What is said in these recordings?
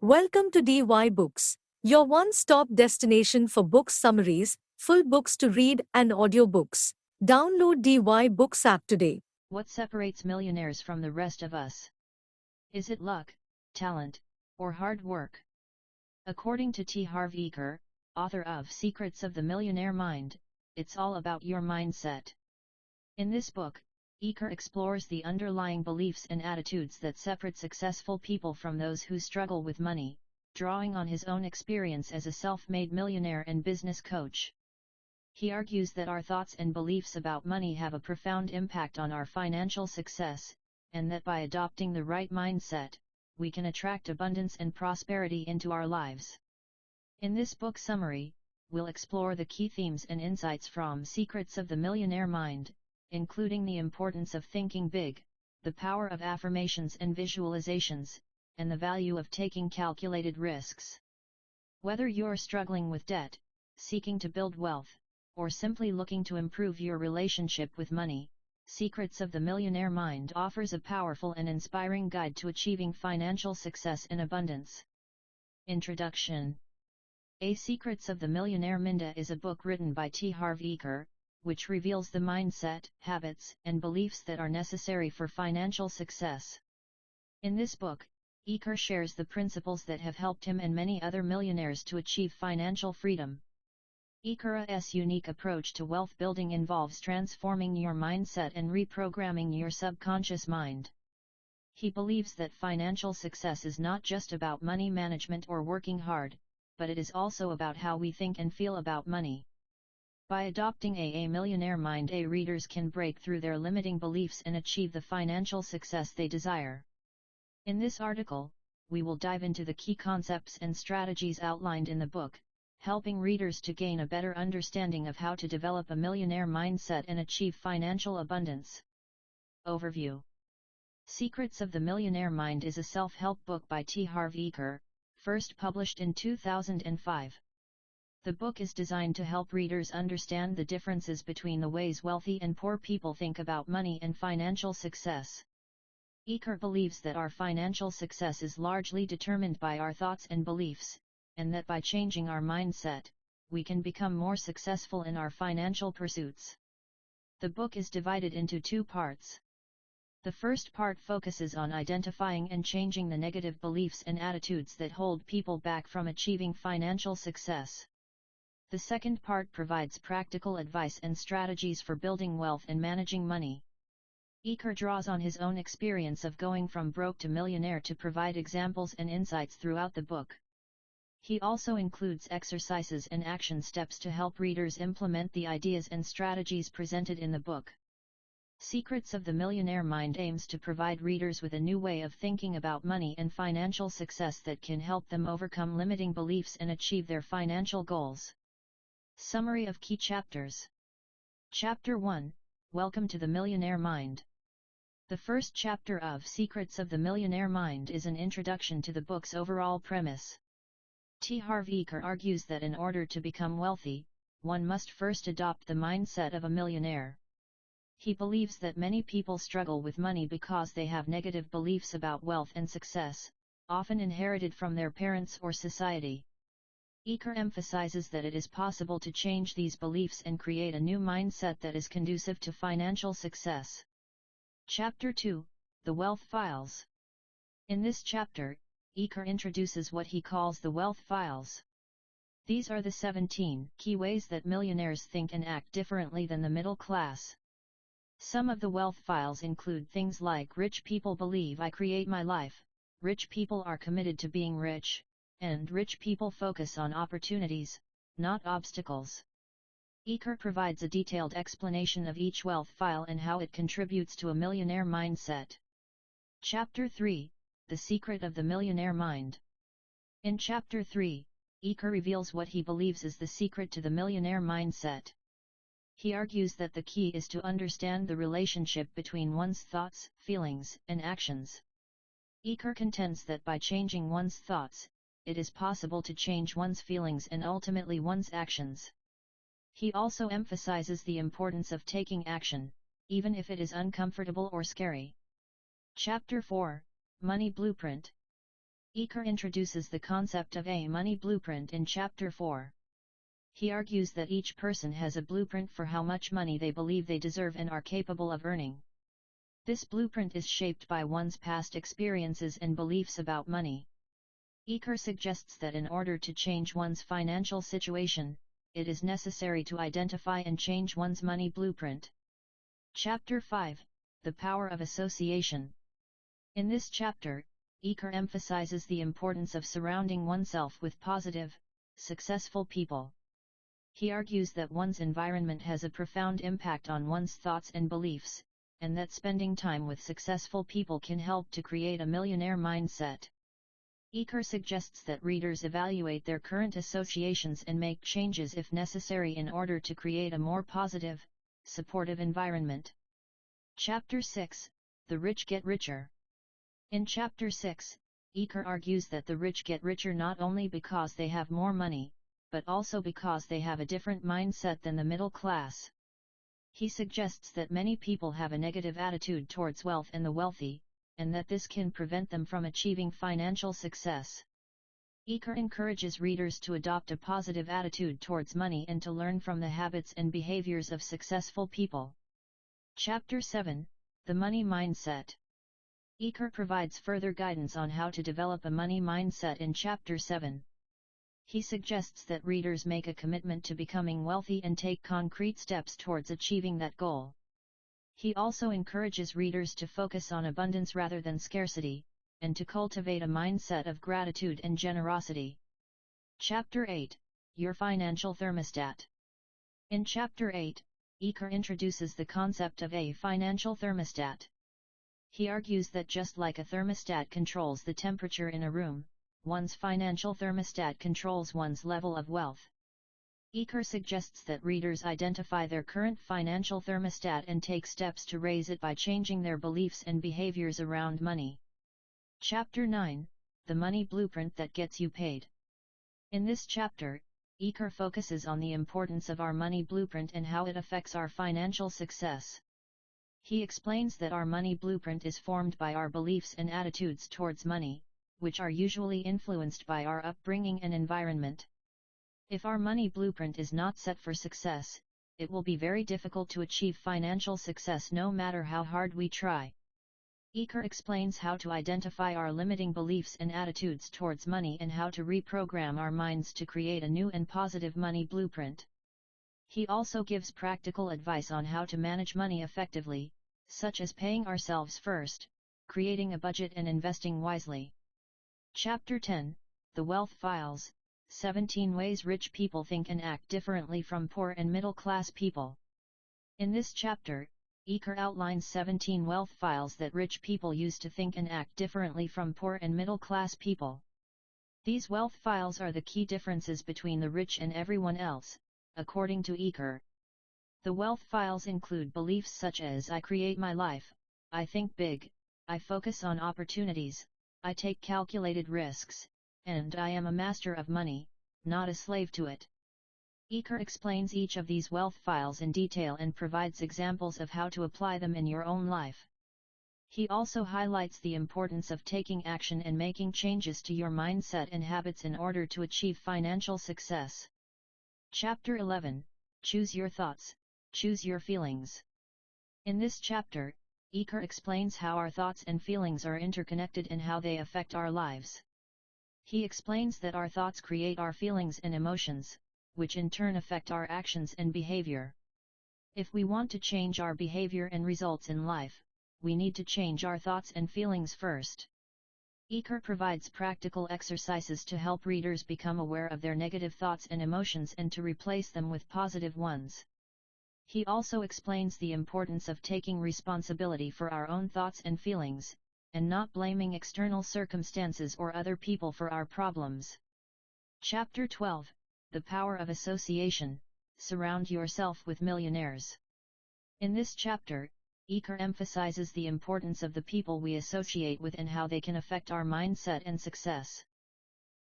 Welcome to dybooks, your one-stop destination for book summaries, full books to read and audiobooks. Download dybooks app today. What separates millionaires from the rest of us? Is it luck, talent, or hard work? According to T. Harv Eker, author of Secrets of the Millionaire Mind, it's all about your mindset. In this book, Eker explores the underlying beliefs and attitudes that separate successful people from those who struggle with money, drawing on his own experience as a self-made millionaire and business coach. He argues that our thoughts and beliefs about money have a profound impact on our financial success, and that by adopting the right mindset, we can attract abundance and prosperity into our lives. In this book summary, we'll explore the key themes and insights from Secrets of the Millionaire Mind, including the importance of thinking big, the power of affirmations and visualizations, and the value of taking calculated risks. Whether you're struggling with debt, seeking to build wealth, or simply looking to improve your relationship with money, Secrets of the Millionaire Mind offers a powerful and inspiring guide to achieving financial success and abundance. Introduction. A Secrets of the Millionaire Mind is a book written by T. Harv Eker, which reveals the mindset, habits, and beliefs that are necessary for financial success. In this book, Eker shares the principles that have helped him and many other millionaires to achieve financial freedom. Eker's unique approach to wealth building involves transforming your mindset and reprogramming your subconscious mind. He believes that financial success is not just about money management or working hard, but it is also about how we think and feel about money. By adopting a millionaire mind, readers can break through their limiting beliefs and achieve the financial success they desire. In this article, we will dive into the key concepts and strategies outlined in the book, helping readers to gain a better understanding of how to develop a millionaire mindset and achieve financial abundance. Overview. Secrets of the Millionaire Mind is a self-help book by T. Harv Eker, first published in 2005. The book is designed to help readers understand the differences between the ways wealthy and poor people think about money and financial success. Eker believes that our financial success is largely determined by our thoughts and beliefs, and that by changing our mindset, we can become more successful in our financial pursuits. The book is divided into two parts. The first part focuses on identifying and changing the negative beliefs and attitudes that hold people back from achieving financial success. The second part provides practical advice and strategies for building wealth and managing money. Eker draws on his own experience of going from broke to millionaire to provide examples and insights throughout the book. He also includes exercises and action steps to help readers implement the ideas and strategies presented in the book. Secrets of the Millionaire Mind aims to provide readers with a new way of thinking about money and financial success that can help them overcome limiting beliefs and achieve their financial goals. Summary of key chapters. Chapter 1, Welcome to the Millionaire Mind. The first chapter of Secrets of the Millionaire Mind is an introduction to the book's overall premise. T. Harv Eker argues that in order to become wealthy, one must first adopt the mindset of a millionaire. He believes that many people struggle with money because they have negative beliefs about wealth and success, often inherited from their parents or society. Eker emphasizes that it is possible to change these beliefs and create a new mindset that is conducive to financial success. Chapter 2, The Wealth Files. In this chapter, Eker introduces what he calls the wealth files. These are the 17 key ways that millionaires think and act differently than the middle class. Some of the wealth files include things like rich people believe I create my life, rich people are committed to being rich, and rich people focus on opportunities, not obstacles. Eker provides a detailed explanation of each wealth file and how it contributes to a millionaire mindset. Chapter 3, The Secret of the Millionaire Mind. In Chapter 3, Eker reveals what he believes is the secret to the millionaire mindset. He argues that the key is to understand the relationship between one's thoughts, feelings, and actions. Eker contends that by changing one's thoughts, it is possible to change one's feelings and ultimately one's actions. He also emphasizes the importance of taking action, even if it is uncomfortable or scary. Chapter 4, Money Blueprint. Eker introduces the concept of a money blueprint in Chapter 4. He argues that each person has a blueprint for how much money they believe they deserve and are capable of earning. This blueprint is shaped by one's past experiences and beliefs about money. Eker suggests that in order to change one's financial situation, it is necessary to identify and change one's money blueprint. Chapter 5, The Power of Association. In this chapter, Eker emphasizes the importance of surrounding oneself with positive, successful people. He argues that one's environment has a profound impact on one's thoughts and beliefs, and that spending time with successful people can help to create a millionaire mindset. Eker suggests that readers evaluate their current associations and make changes if necessary in order to create a more positive, supportive environment. Chapter 6, The Rich Get Richer. In Chapter 6, Eker argues that the rich get richer not only because they have more money, but also because they have a different mindset than the middle class. He suggests that many people have a negative attitude towards wealth and the wealthy, and that this can prevent them from achieving financial success. Eker encourages readers to adopt a positive attitude towards money and to learn from the habits and behaviors of successful people. Chapter 7, The Money Mindset. Eker provides further guidance on how to develop a money mindset in Chapter 7. He suggests that readers make a commitment to becoming wealthy and take concrete steps towards achieving that goal. He also encourages readers to focus on abundance rather than scarcity, and to cultivate a mindset of gratitude and generosity. Chapter 8, Your Financial Thermostat. In Chapter 8, Eker introduces the concept of a financial thermostat. He argues that just like a thermostat controls the temperature in a room, one's financial thermostat controls one's level of wealth. Eker suggests that readers identify their current financial thermostat and take steps to raise it by changing their beliefs and behaviors around money. Chapter 9, The Money Blueprint That Gets You Paid. In this chapter, Eker focuses on the importance of our money blueprint and how it affects our financial success. He explains that our money blueprint is formed by our beliefs and attitudes towards money, which are usually influenced by our upbringing and environment. If our money blueprint is not set for success, it will be very difficult to achieve financial success no matter how hard we try. Eker explains how to identify our limiting beliefs and attitudes towards money and how to reprogram our minds to create a new and positive money blueprint. He also gives practical advice on how to manage money effectively, such as paying ourselves first, creating a budget and investing wisely. Chapter 10, The Wealth Files, 17 Ways Rich People Think and Act Differently from Poor and Middle Class People. In this chapter, Eker outlines 17 wealth files that rich people use to think and act differently from poor and middle class people. These wealth files are the key differences between the rich and everyone else, according to Eker. The wealth files include beliefs such as I create my life, I think big, I focus on opportunities, I take calculated risks, and I am a master of money, not a slave to it. Eker explains each of these wealth files in detail and provides examples of how to apply them in your own life. He also highlights the importance of taking action and making changes to your mindset and habits in order to achieve financial success. Chapter 11, Choose Your Thoughts, Choose Your Feelings. In this chapter, Eker explains how our thoughts and feelings are interconnected and how they affect our lives. He explains that our thoughts create our feelings and emotions, which in turn affect our actions and behavior. If we want to change our behavior and results in life, we need to change our thoughts and feelings first. Eker provides practical exercises to help readers become aware of their negative thoughts and emotions and to replace them with positive ones. He also explains the importance of taking responsibility for our own thoughts and feelings, and not blaming external circumstances or other people for our problems. Chapter 12, The Power of Association, Surround Yourself with Millionaires. In this chapter, Eker emphasizes the importance of the people we associate with and how they can affect our mindset and success.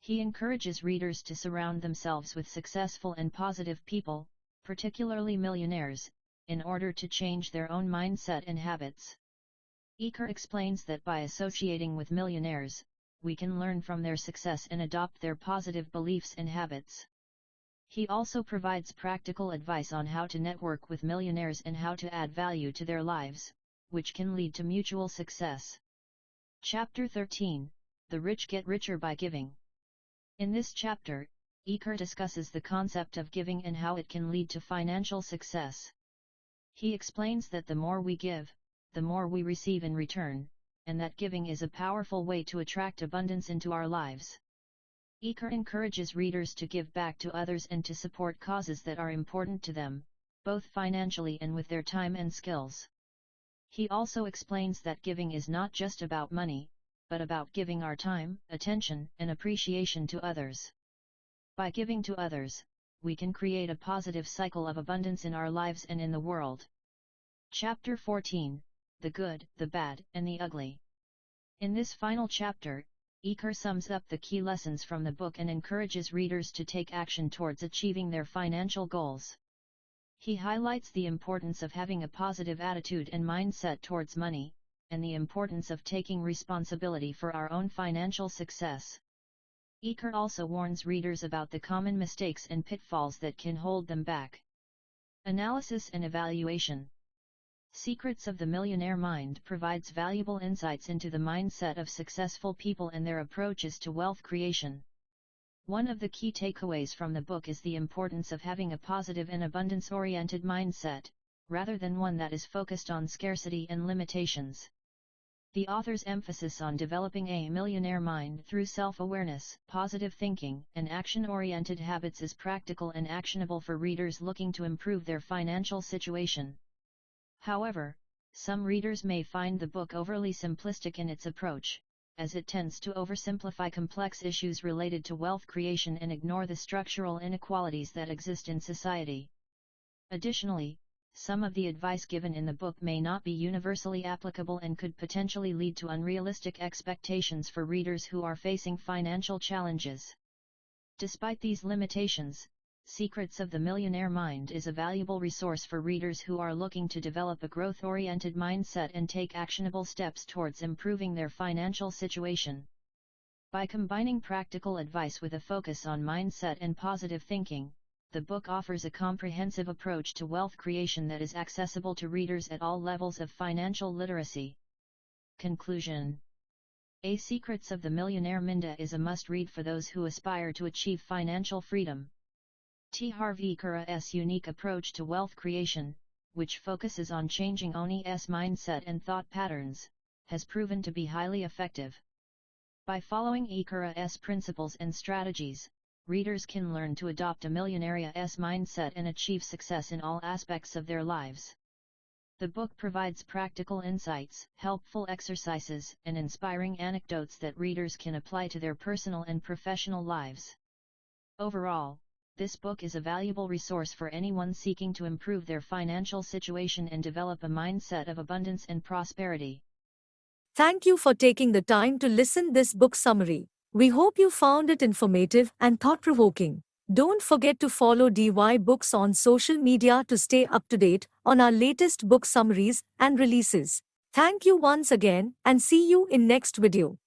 He encourages readers to surround themselves with successful and positive people, particularly millionaires, in order to change their own mindset and habits. Eker explains that by associating with millionaires, we can learn from their success and adopt their positive beliefs and habits. He also provides practical advice on how to network with millionaires and how to add value to their lives, which can lead to mutual success. Chapter 13, The Rich Get Richer by Giving. In this chapter, Iker discusses the concept of giving and how it can lead to financial success. He explains that the more we give, the more we receive in return, and that giving is a powerful way to attract abundance into our lives. Iker encourages readers to give back to others and to support causes that are important to them, both financially and with their time and skills. He also explains that giving is not just about money, but about giving our time, attention, and appreciation to others. By giving to others, we can create a positive cycle of abundance in our lives and in the world. Chapter 14, The Good, the Bad, and the Ugly. In this final chapter, Iker sums up the key lessons from the book and encourages readers to take action towards achieving their financial goals. He highlights the importance of having a positive attitude and mindset towards money, and the importance of taking responsibility for our own financial success. Iker also warns readers about the common mistakes and pitfalls that can hold them back. Analysis and evaluation. Secrets of the Millionaire Mind provides valuable insights into the mindset of successful people and their approaches to wealth creation. One of the key takeaways from the book is the importance of having a positive and abundance-oriented mindset, rather than one that is focused on scarcity and limitations. The author's emphasis on developing a millionaire mind through self-awareness, positive thinking, and action-oriented habits is practical and actionable for readers looking to improve their financial situation. However, some readers may find the book overly simplistic in its approach, as it tends to oversimplify complex issues related to wealth creation and ignore the structural inequalities that exist in society. Additionally, some of the advice given in the book may not be universally applicable and could potentially lead to unrealistic expectations for readers who are facing financial challenges. Despite these limitations, Secrets of the Millionaire Mind is a valuable resource for readers who are looking to develop a growth-oriented mindset and take actionable steps towards improving their financial situation. By combining practical advice with a focus on mindset and positive thinking, the book offers a comprehensive approach to wealth creation that is accessible to readers at all levels of financial literacy. Conclusion. A Secrets of the Millionaire Mind is a must-read for those who aspire to achieve financial freedom. T. Harv Eker's unique approach to wealth creation, which focuses on changing Oni's mindset and thought patterns, has proven to be highly effective. By following Eker's principles and strategies, readers can learn to adopt a millionaire's mindset and achieve success in all aspects of their lives. The book provides practical insights, helpful exercises, and inspiring anecdotes that readers can apply to their personal and professional lives. Overall, this book is a valuable resource for anyone seeking to improve their financial situation and develop a mindset of abundance and prosperity. Thank you for taking the time to listen this book summary. We hope you found it informative and thought-provoking. Don't forget to follow dybooks on social media to stay up to date on our latest book summaries and releases. Thank you once again and see you in next video.